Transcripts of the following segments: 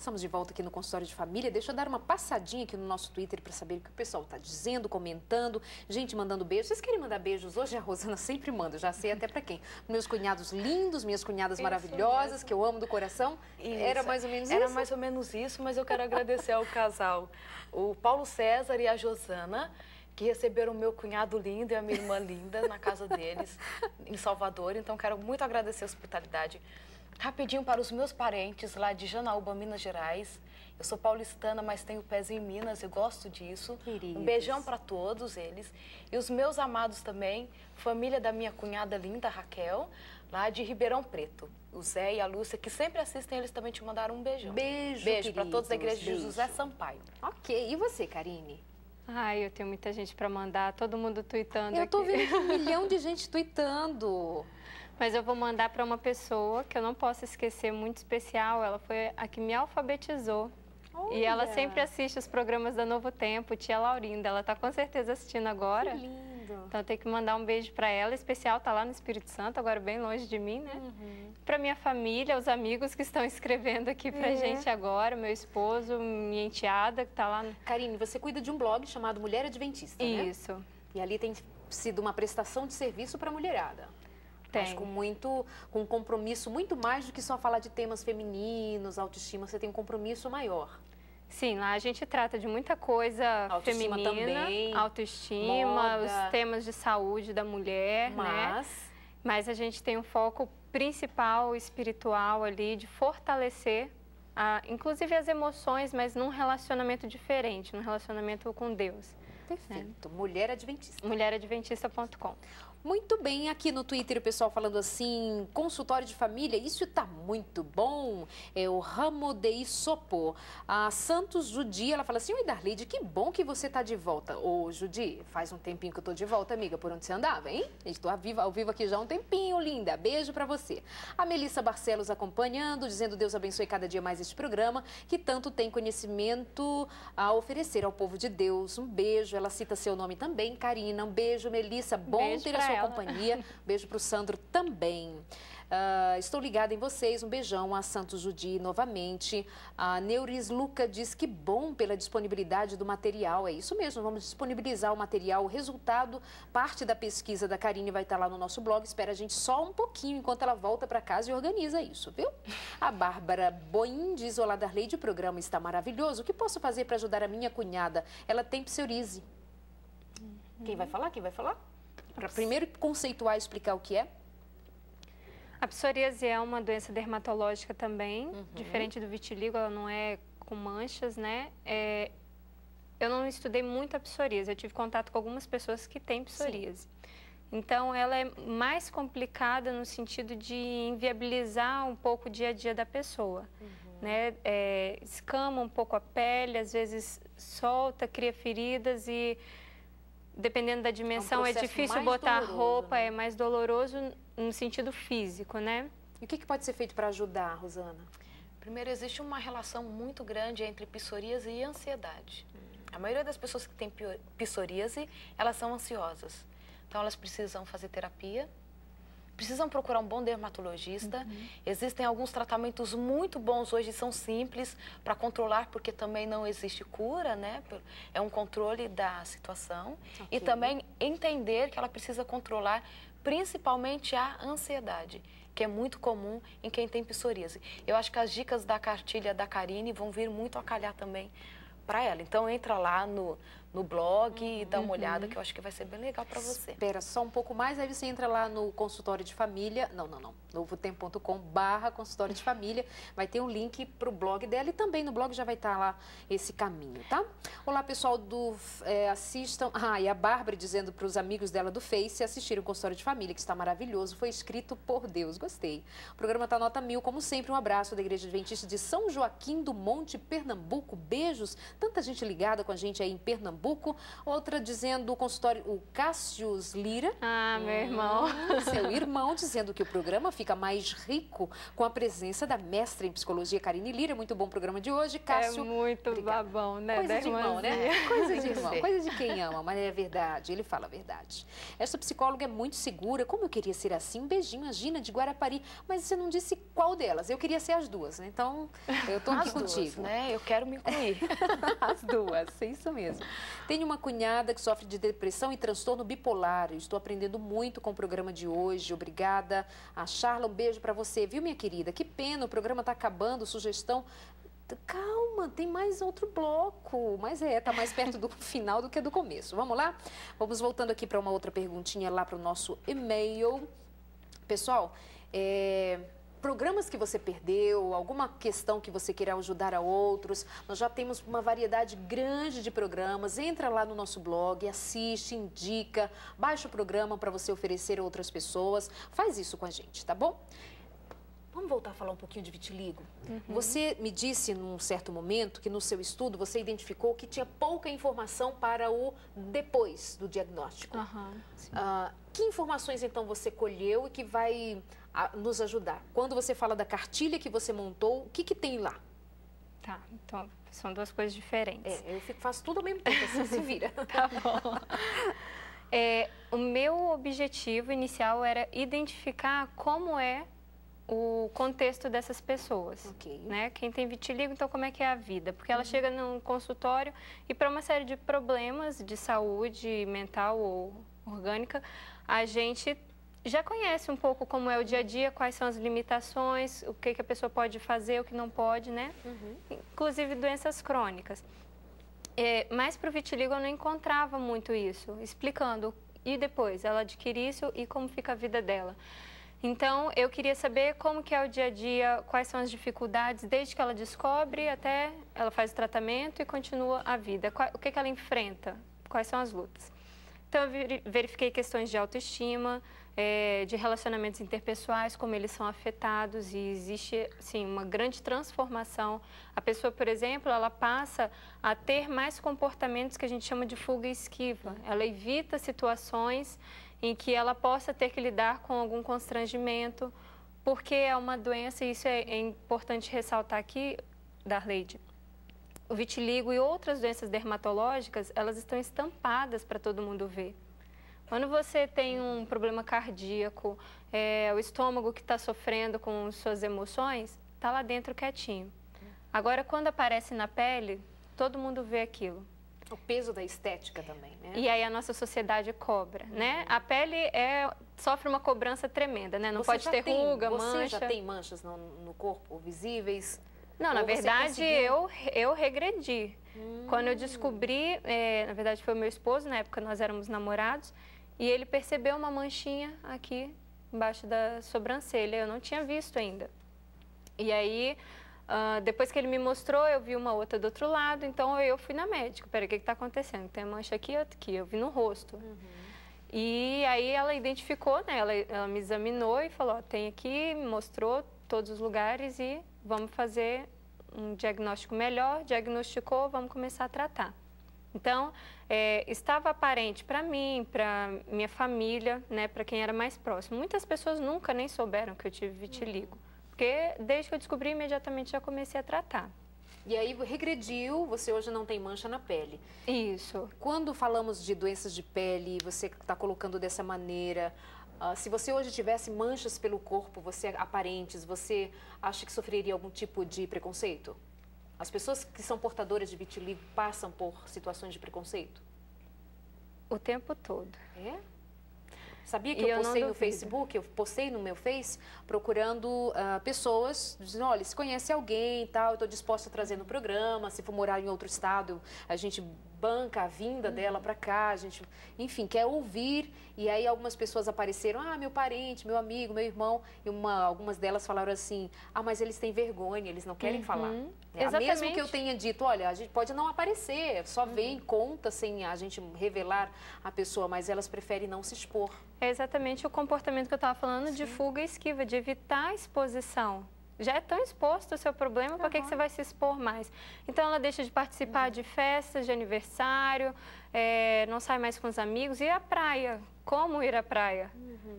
estamos de volta aqui no Consultório de Família. Deixa eu dar uma passadinha aqui no nosso Twitter para saber o que o pessoal está dizendo, comentando, gente mandando beijos. Vocês querem mandar beijos hoje? A Rosana sempre manda, já sei até para quem. Meus cunhados lindos, minhas cunhadas maravilhosas, que eu amo do coração. Isso. Era mais ou menos isso? Era mais ou menos isso, mas eu quero agradecer ao casal, o Paulo César e a Josana, que receberam o meu cunhado lindo e a minha irmã linda na casa deles, em Salvador. Então, quero muito agradecer a hospitalidade. Rapidinho para os meus parentes lá de Janaúba, Minas Gerais. Eu sou paulistana, mas tenho pés em Minas, eu gosto disso. Queridos. Um beijão para todos eles. E os meus amados também, família da minha cunhada linda, Raquel, lá de Ribeirão Preto. O Zé e a Lúcia, que sempre assistem, eles também te mandaram um beijão. Beijo para todos da igreja de José Sampaio. Ok, e você, Karine? Ai, eu tenho muita gente para mandar, todo mundo tweetando Eu tô aqui. vendo 1 milhão de gente tweetando. Mas eu vou mandar para uma pessoa que eu não posso esquecer, muito especial. Ela foi a que me alfabetizou. Olha. E ela sempre assiste os programas da Novo Tempo, tia Laurinda. Ela está com certeza assistindo agora. Que lindo. Então eu tenho que mandar um beijo para ela. Especial, tá lá no Espírito Santo, agora bem longe de mim, né? Para minha família, os amigos que estão escrevendo aqui pra gente agora, meu esposo, minha enteada que tá lá. Karine, você cuida de um blog chamado Mulher Adventista, né? Isso. E ali tem sido uma prestação de serviço para a mulherada. Tem. Mas com um compromisso muito mais do que só falar de temas femininos, autoestima, você tem um compromisso maior. Sim, lá a gente trata de muita coisa Autoestima feminina, também, autoestima, moda. Os temas de saúde da mulher, né? Mas a gente tem um foco principal espiritual ali de fortalecer, inclusive as emoções, mas num relacionamento diferente, num relacionamento com Deus. Perfeito. Mulher Adventista. Mulheradventista.com. Muito bem, aqui no Twitter o pessoal falando assim, consultório de família, isso tá muito bom, é o Ramo de Isopo. A Santos Judi, ela fala assim, oi Darleide, que bom que você tá de volta. Ô Judi, faz um tempinho que eu tô de volta, amiga, por onde você andava, hein? Estou ao vivo aqui já há um tempinho, linda, beijo pra você. A Melissa Barcelos acompanhando, dizendo Deus abençoe cada dia mais este programa, que tanto tem conhecimento a oferecer ao povo de Deus. Um beijo, ela cita seu nome também, Karina, um beijo, Melissa, bom Beijo ter a sua companhia. Beijo para o Sandro também. Estou ligada em vocês. Um beijão a Santos Judi novamente. A Neuris Luca diz que bom pela disponibilidade do material. É isso mesmo, vamos disponibilizar o material. O resultado, parte da pesquisa da Karine vai estar lá no nosso blog. Espera a gente só um pouquinho enquanto ela volta para casa e organiza isso, viu? A Bárbara Boim diz, olá Darleide, o programa está maravilhoso. O que posso fazer para ajudar a minha cunhada? Ela tem psoríase. Quem vai falar? Quem vai falar? Para primeiro conceituar e explicar o que é. A psoríase é uma doença dermatológica também, diferente do vitiligo, ela não é com manchas, né? Eu não estudei muito a psoríase, eu tive contato com algumas pessoas que têm psoríase. Sim. Então, ela é mais complicada no sentido de inviabilizar um pouco o dia a dia da pessoa. Né? Escama um pouco a pele, às vezes solta, cria feridas e... Dependendo da dimensão, é difícil botar roupa, né? É mais doloroso no sentido físico, né? E o que pode ser feito para ajudar, Rosana? Primeiro, existe uma relação muito grande entre psoríase e ansiedade. A maioria das pessoas que têm psoríase, elas são ansiosas. Então, elas precisam fazer terapia, precisam procurar um bom dermatologista. Existem alguns tratamentos muito bons hoje, são simples para controlar, porque também não existe cura, né? É um controle da situação. E também entender que ela precisa controlar principalmente a ansiedade, que é muito comum em quem tem psoríase. Eu acho que as dicas da cartilha da Karine vão vir muito a calhar também para ela. Então, entra lá no blog e dá uma olhada, que eu acho que vai ser bem legal para você. Espera só um pouco mais, aí você entra lá no consultório de família, novotempo.com/consultório de família, vai ter um link para o blog dela e também no blog já vai estar lá esse caminho, tá? Olá, pessoal assistam, e a Bárbara dizendo para os amigos dela do Face assistirem o consultório de família, que está maravilhoso, foi escrito por Deus, gostei. O programa está nota 1000, como sempre, um abraço da Igreja Adventista de São Joaquim do Monte, Pernambuco, beijos, tanta gente ligada com a gente aí em Pernambuco, Pernambuco. Outra dizendo o consultório, o Cássius Lira. Ah, meu irmão. Seu irmão, dizendo que o programa fica mais rico com a presença da mestra em psicologia, Karine Lira. Muito bom o programa de hoje, Cássio. É muito obrigado. Babão, né? Coisa de irmão, né? Coisa de irmão, Sim. coisa de quem ama, mas é verdade, ele fala a verdade. Essa psicóloga é muito segura, como eu queria ser assim, um beijinho, a Gina de Guarapari, mas você não disse qual delas, eu queria ser as duas, né? Então, eu tô aqui As duas, contigo. né? Eu quero me incluir. As duas, é isso mesmo. Tenho uma cunhada que sofre de depressão e transtorno bipolar, eu estou aprendendo muito com o programa de hoje, obrigada. A Charla, um beijo pra você, viu, minha querida? Que pena, o programa tá acabando, sugestão... Calma, tem mais outro bloco, mas tá mais perto do final do que do começo. Vamos lá? Vamos voltando aqui para uma outra perguntinha lá para o nosso e-mail. Pessoal, programas que você perdeu, alguma questão que você queira ajudar a outros, nós já temos uma variedade grande de programas. Entra lá no nosso blog, assiste, indica, baixa o programa para você oferecer a outras pessoas. Faz isso com a gente, tá bom? Vamos voltar a falar um pouquinho de vitiligo? Você me disse num certo momento que no seu estudo você identificou que tinha pouca informação para o depois do diagnóstico. Que informações então você colheu e que vai nos ajudar? Quando você fala da cartilha que você montou, o que tem lá? Tá, então são duas coisas diferentes. Eu faço tudo ao mesmo tempo, assim se vira. Tá bom. O meu objetivo inicial era identificar como é o contexto dessas pessoas, né? Quem tem vitiligo, então como é que é a vida? Porque ela chega num consultório e para uma série de problemas de saúde mental ou orgânica, a gente já conhece um pouco como é o dia a dia, quais são as limitações, o que a pessoa pode fazer, o que não pode, né? Inclusive doenças crônicas. Mas para o vitiligo eu não encontrava muito isso, explicando. E depois, ela adquire isso e como fica a vida dela. Então, eu queria saber como que é o dia a dia, quais são as dificuldades, desde que ela descobre até ela faz o tratamento e continua a vida. O que ela enfrenta, quais são as lutas. Então, eu verifiquei questões de autoestima, de relacionamentos interpessoais, como eles são afetados e existe, sim, uma grande transformação. A pessoa, por exemplo, ela passa a ter mais comportamentos que a gente chama de fuga e esquiva. Ela evita situações em que ela possa ter que lidar com algum constrangimento, porque é uma doença, e isso é importante ressaltar aqui, Darleide, o vitiligo e outras doenças dermatológicas, elas estão estampadas para todo mundo ver. Quando você tem um problema cardíaco, o estômago que está sofrendo com suas emoções, está lá dentro quietinho. Agora, quando aparece na pele, todo mundo vê aquilo. O peso da estética também, né? E aí a nossa sociedade cobra, né? A pele sofre uma cobrança tremenda, né? Não Você pode ter ruga, mancha. Você já mancha. tem manchas no corpo visíveis? Não, na verdade, eu regredi. Quando eu descobri, na verdade foi o meu esposo, na época nós éramos namorados, e ele percebeu uma manchinha aqui embaixo da sobrancelha. Eu não tinha visto ainda. E aí... depois que ele me mostrou, eu vi uma outra do outro lado, então eu fui na médica. Peraí, o que está acontecendo? Tem mancha aqui e outra aqui. Eu vi no rosto. E aí ela identificou, né? Ela me examinou e falou, tem aqui, me mostrou todos os lugares e vamos fazer um diagnóstico melhor. Diagnosticou, vamos começar a tratar. Então, estava aparente para mim, para minha família, né? Para quem era mais próximo. Muitas pessoas nunca nem souberam que eu tive vitiligo. Porque desde que eu descobri, imediatamente já comecei a tratar. E aí regrediu, você hoje não tem mancha na pele. Isso. Quando falamos de doenças de pele, você está colocando dessa maneira, se você hoje tivesse manchas pelo corpo, aparentes, você acha que sofreria algum tipo de preconceito? As pessoas que são portadoras de vitiligo passam por situações de preconceito? O tempo todo. É? Sabia que eu postei no Facebook, eu postei no meu Face, procurando pessoas, dizendo, olha, se conhece alguém e tal, eu estou disposta a trazer no programa, se for morar em outro estado, a gente banca a vinda dela para cá, a gente, enfim, quer ouvir. E aí algumas pessoas apareceram, meu parente, meu amigo, meu irmão, e algumas delas falaram assim, mas eles têm vergonha, eles não querem falar. Mesmo que eu tenha dito, olha, a gente pode não aparecer, só vem, conta sem a gente revelar a pessoa, mas elas preferem não se expor. É exatamente o comportamento que eu estava falando de fuga e esquiva, de evitar a exposição. já é tão exposto ao seu problema, por que você vai se expor mais? Então, ela deixa de participar de festas, de aniversário, não sai mais com os amigos. E a praia? Como ir à praia?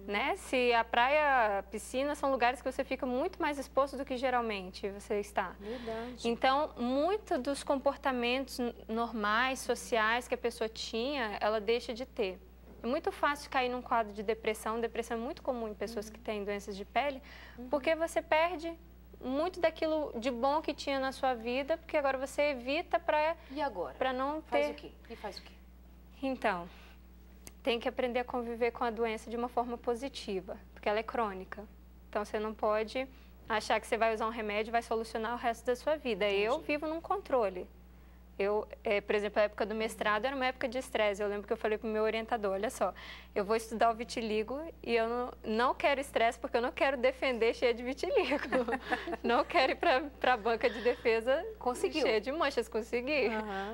Né? Se a praia, a piscina são lugares que você fica muito mais exposto do que geralmente você está. Verdade. Então, muito dos comportamentos normais, sociais que a pessoa tinha, ela deixa de ter. É muito fácil cair num quadro de depressão. Depressão é muito comum em pessoas que têm doenças de pele, porque você perde muito daquilo de bom que tinha na sua vida, porque agora você evita para... E agora? Para não ter... Faz o quê? E faz o quê? Então, tem que aprender a conviver com a doença de uma forma positiva, porque ela é crônica. Então, você não pode achar que você vai usar um remédio e vai solucionar o resto da sua vida. Entendi. Eu vivo num controle. Por exemplo, a época do mestrado era uma época de estresse. Eu lembro que eu falei para o meu orientador, olha só, eu vou estudar o vitiligo e eu não quero estresse porque eu não quero defender cheia de vitiligo. Não quero ir para a banca de defesa cheia de manchas. Consegui.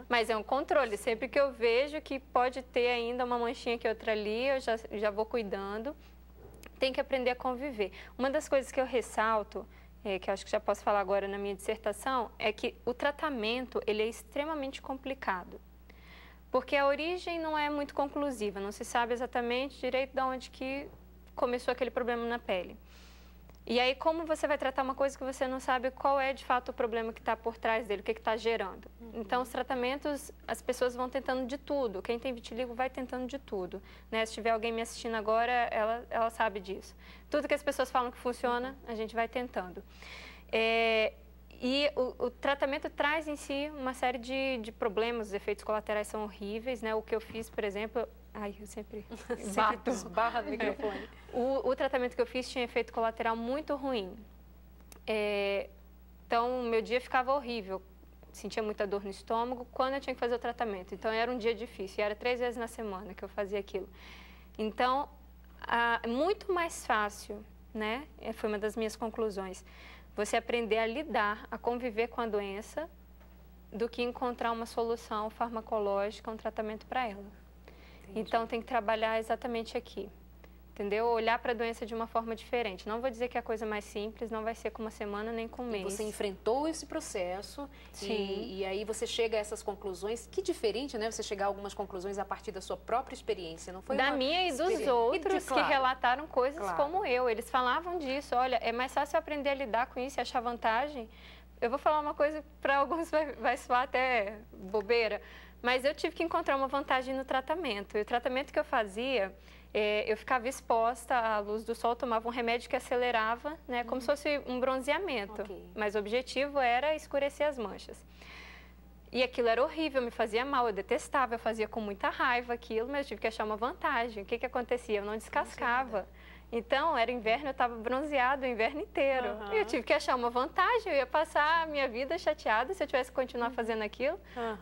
Mas é um controle. Sempre que eu vejo que pode ter ainda uma manchinha aqui, outra ali, eu já vou cuidando. Tem que aprender a conviver. Uma das coisas que eu ressalto, que eu acho que já posso falar agora na minha dissertação, é que o tratamento ele é extremamente complicado. Porque a origem não é muito conclusiva, não se sabe exatamente direito de onde que começou aquele problema na pele. E aí, como você vai tratar uma coisa que você não sabe qual é, de fato, o problema que está por trás dele, o que está gerando? Então, os tratamentos, as pessoas vão tentando de tudo. Quem tem vitiligo vai tentando de tudo. Né? Se tiver alguém me assistindo agora, ela sabe disso. Tudo que as pessoas falam que funciona, a gente vai tentando. E o tratamento traz em si uma série de problemas, os efeitos colaterais são horríveis. Né? O que eu fiz, por exemplo... Ai, eu sempre bato. Esbarra no microfone. O tratamento que eu fiz tinha efeito colateral muito ruim. Então, meu dia ficava horrível. Sentia muita dor no estômago quando eu tinha que fazer o tratamento. Então, era um dia difícil. E era 3 vezes na semana que eu fazia aquilo. Então, é muito mais fácil, né? Foi uma das minhas conclusões. Você aprender a lidar, a conviver com a doença, do que encontrar uma solução farmacológica, um tratamento para ela. Entendi. Então, tem que trabalhar exatamente aqui, entendeu? Olhar para a doença de uma forma diferente. Não vou dizer que é a coisa mais simples, não vai ser com uma semana nem com um mês. Você enfrentou esse processo e aí você chega a essas conclusões. Que diferente, né? Você chegar a algumas conclusões a partir da sua própria experiência, não foi? Da minha e dos outros que relataram coisas como eu. Eles falavam disso. Olha, é mais fácil aprender a lidar com isso e achar vantagem. Eu vou falar uma coisa que para alguns vai soar até bobeira, mas eu tive que encontrar uma vantagem no tratamento. E o tratamento que eu fazia, eu ficava exposta à luz do sol, tomava um remédio que acelerava, né, como se fosse um bronzeamento. Mas o objetivo era escurecer as manchas. E aquilo era horrível, me fazia mal, eu detestava, eu fazia com muita raiva aquilo, mas eu tive que achar uma vantagem. O que acontecia? Eu não descascava. Então, era inverno, eu estava bronzeada o inverno inteiro. E eu tive que achar uma vantagem, eu ia passar a minha vida chateada se eu tivesse que continuar fazendo aquilo.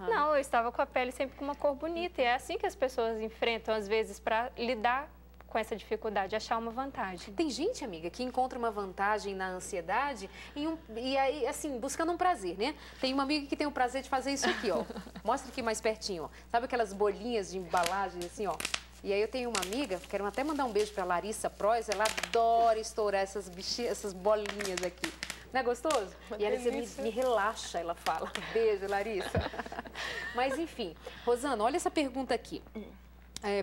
Não, eu estava com a pele sempre com uma cor bonita. E é assim que as pessoas enfrentam, às vezes, para lidar com essa dificuldade, achar uma vantagem. Tem gente, amiga, que encontra uma vantagem na ansiedade e aí, assim, buscando um prazer, né? Tem uma amiga que tem o prazer de fazer isso aqui, ó. Mostra aqui mais pertinho, ó. Sabe aquelas bolinhas de embalagem, assim, ó? E aí eu tenho uma amiga, quero até mandar um beijo para Larissa Prois, ela adora estourar essas bolinhas aqui. Não é gostoso? E ela me relaxa, ela fala. Beijo, Larissa. Mas enfim, Rosana, olha essa pergunta aqui.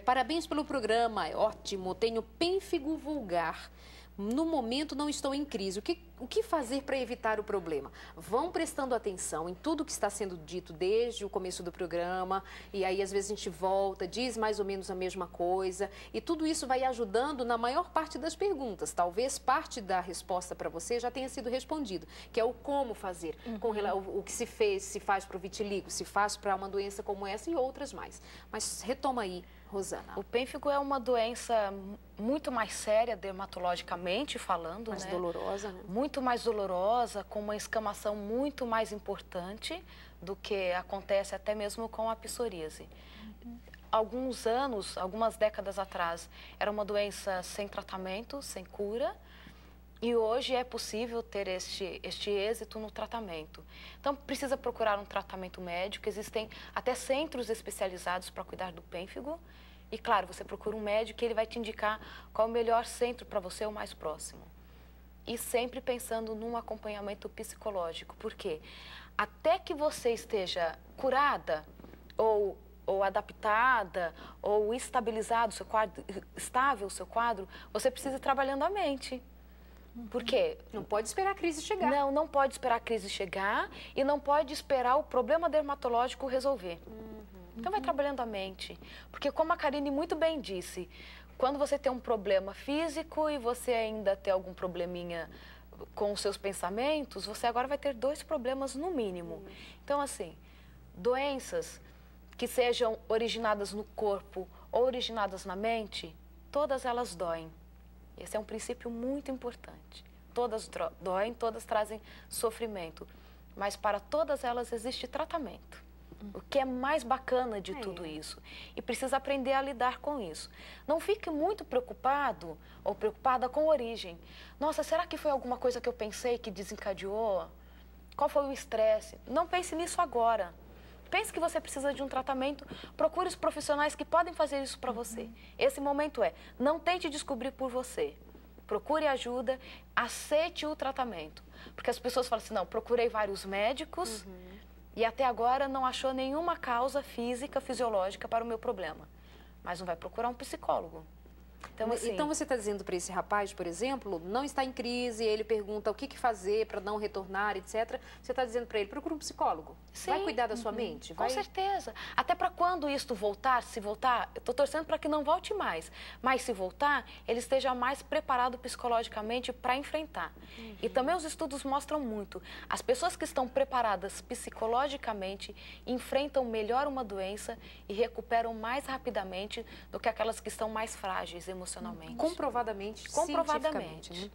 Parabéns pelo programa, é ótimo. Tenho pênfigo vulgar. No momento não estou em crise. O que fazer para evitar o problema? Vão prestando atenção em tudo que está sendo dito desde o começo do programa. E aí, às vezes, a gente volta, diz mais ou menos a mesma coisa. E tudo isso vai ajudando na maior parte das perguntas. Talvez parte da resposta para você já tenha sido respondido, que é o como fazer. Com o que se faz para o vitiligo, se faz para uma doença como essa e outras mais. Mas retoma aí, Rosana. O pênfigo é uma doença muito mais séria dermatologicamente falando, mais dolorosa, né? Muito mais dolorosa, com uma escamação muito mais importante do que acontece até mesmo com a psoríase. Alguns anos, algumas décadas atrás, era uma doença sem tratamento, sem cura, e hoje é possível ter este êxito no tratamento. Então, precisa procurar um tratamento médico, existem até centros especializados para cuidar do pênfigo. E, claro, você procura um médico que ele vai te indicar qual é o melhor centro para você, o mais próximo. e sempre pensando num acompanhamento psicológico. Por quê? Até que você esteja curada ou adaptada ou estabilizado, estável o seu quadro, você precisa ir trabalhando a mente. Por quê? Não pode esperar a crise chegar. Não pode esperar a crise chegar e não pode esperar o problema dermatológico resolver. Então vai trabalhando a mente. Porque como a Karine muito bem disse, quando você tem um problema físico e você ainda tem algum probleminha com os seus pensamentos, você agora vai ter 2 problemas no mínimo. Então assim, doenças que sejam originadas no corpo ou originadas na mente, todas elas doem. Esse é um princípio muito importante. Todas doem, todas trazem sofrimento, mas para todas elas existe tratamento. O que é mais bacana de tudo isso. E precisa aprender a lidar com isso. Não fique muito preocupado ou preocupada com a origem. Nossa, será que foi alguma coisa que eu pensei que desencadeou? Qual foi o estresse? Não pense nisso agora. Pense que você precisa de um tratamento, procure os profissionais que podem fazer isso para você. Esse momento não tente descobrir por você. Procure ajuda, aceite o tratamento. Porque as pessoas falam assim, não, procurei vários médicos e até agora não achou nenhuma causa física, fisiológica para o meu problema. Mas não vai procurar um psicólogo. Então, assim, então você está dizendo para esse rapaz, por exemplo, não está em crise, ele pergunta o que fazer para não retornar, etc. Você está dizendo para ele, procura um psicólogo. Sim. Vai cuidar da sua mente? Com certeza. Até para quando isto voltar, se voltar, eu estou torcendo para que não volte mais. Mas se voltar, ele esteja mais preparado psicologicamente para enfrentar. E também os estudos mostram muito. As pessoas que estão preparadas psicologicamente enfrentam melhor uma doença e recuperam mais rapidamente do que aquelas que estão mais frágeis emocionalmente. Comprovadamente. Comprovadamente.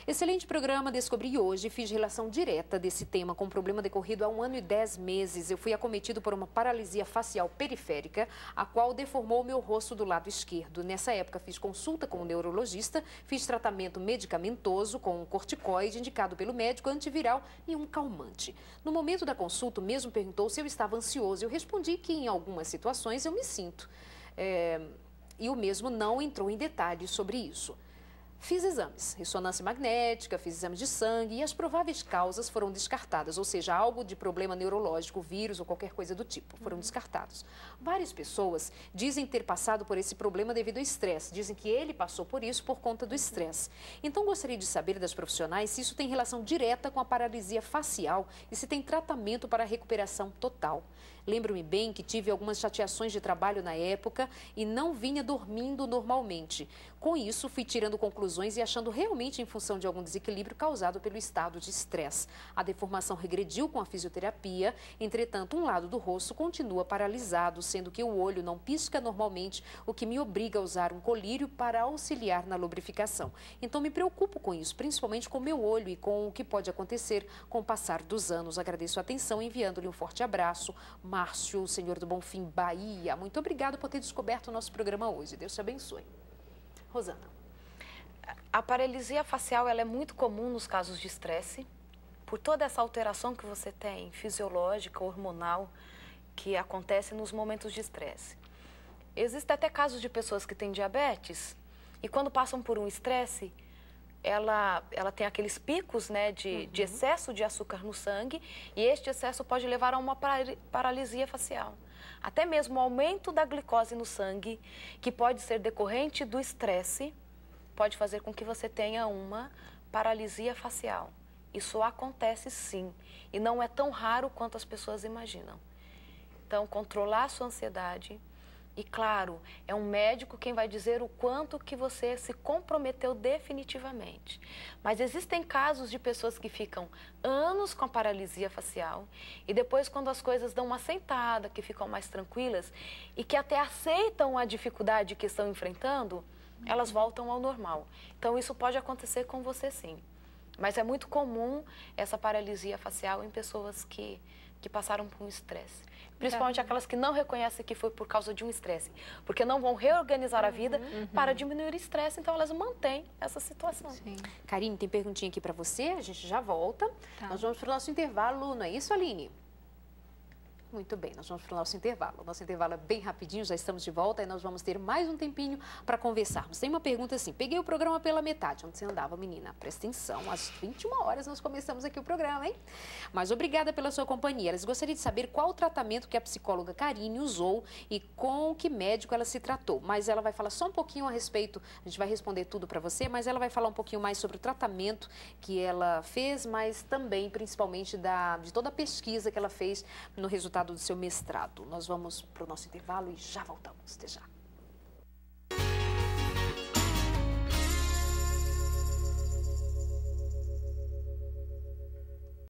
Excelente programa, descobri hoje, fiz relação direta desse tema com um problema decorrido há 1 ano e 10 meses. Eu fui acometido por uma paralisia facial periférica, a qual deformou meu rosto do lado esquerdo. Nessa época fiz consulta com o neurologista, fiz tratamento medicamentoso com um corticoide indicado pelo médico, antiviral e um calmante. No momento da consulta, o mesmo perguntou se eu estava ansioso. Eu respondi que em algumas situações eu me sinto. E o mesmo não entrou em detalhes sobre isso. Fiz exames, ressonância magnética, fiz exames de sangue e as prováveis causas foram descartadas, ou seja, algo de problema neurológico, vírus ou qualquer coisa do tipo, foram descartados. Várias pessoas dizem ter passado por esse problema devido ao estresse, dizem que ele passou por isso por conta do estresse. Então, gostaria de saber das profissionais se isso tem relação direta com a paralisia facial e se tem tratamento para a recuperação total. Lembro-me bem que tive algumas chateações de trabalho na época e não vinha dormindo normalmente. Com isso, fui tirando conclusões e achando realmente em função de algum desequilíbrio causado pelo estado de estresse. A deformação regrediu com a fisioterapia, entretanto, um lado do rosto continua paralisado, sendo que o olho não pisca normalmente, o que me obriga a usar um colírio para auxiliar na lubrificação. Então, me preocupo com isso, principalmente com o meu olho e com o que pode acontecer com o passar dos anos. Agradeço a atenção, enviando-lhe um forte abraço. Márcio, Senhor do Bonfim, Bahia. Muito obrigado por ter descoberto o nosso programa hoje. Deus te abençoe. Rosana. A paralisia facial ela é muito comum nos casos de estresse, por toda essa alteração que você tem, fisiológica, hormonal, que acontece nos momentos de estresse. Existem até casos de pessoas que têm diabetes e quando passam por um estresse, ela tem aqueles picos, né, de excesso de açúcar no sangue e este excesso pode levar a uma paralisia facial. Até mesmo o aumento da glicose no sangue, que pode ser decorrente do estresse, pode fazer com que você tenha uma paralisia facial. Isso acontece sim e não é tão raro quanto as pessoas imaginam. Então, controlar a sua ansiedade. E, claro, é um médico quem vai dizer o quanto que você se comprometeu definitivamente. Mas existem casos de pessoas que ficam anos com a paralisia facial e depois, quando as coisas dão uma assentada, que ficam mais tranquilas e que até aceitam a dificuldade que estão enfrentando, elas voltam ao normal. Então, isso pode acontecer com você sim. Mas é muito comum essa paralisia facial em pessoas que passaram por um estresse. Principalmente aquelas que não reconhecem que foi por causa de um estresse. Porque não vão reorganizar a vida para diminuir o estresse, então elas mantêm essa situação. Sim. Karine, tem perguntinha aqui para você, a gente já volta. Nós vamos para o nosso intervalo, não é isso, Aline? Muito bem, nós vamos para o nosso intervalo. O nosso intervalo é bem rapidinho, já estamos de volta e nós vamos ter mais um tempinho para conversarmos. Tem uma pergunta assim, peguei o programa pela metade. Onde você andava, menina? Presta atenção, às 21 horas nós começamos aqui o programa, hein? Mas obrigada pela sua companhia. Elas gostariam de saber qual o tratamento que a psicóloga Karine usou e com que médico ela se tratou. Mas ela vai falar só um pouquinho a respeito, a gente vai responder tudo para você, mas ela vai falar um pouquinho mais sobre o tratamento que ela fez, mas também, principalmente, de toda a pesquisa que ela fez no resultado do seu mestrado. Nós vamos para o nosso intervalo e já voltamos. Até já.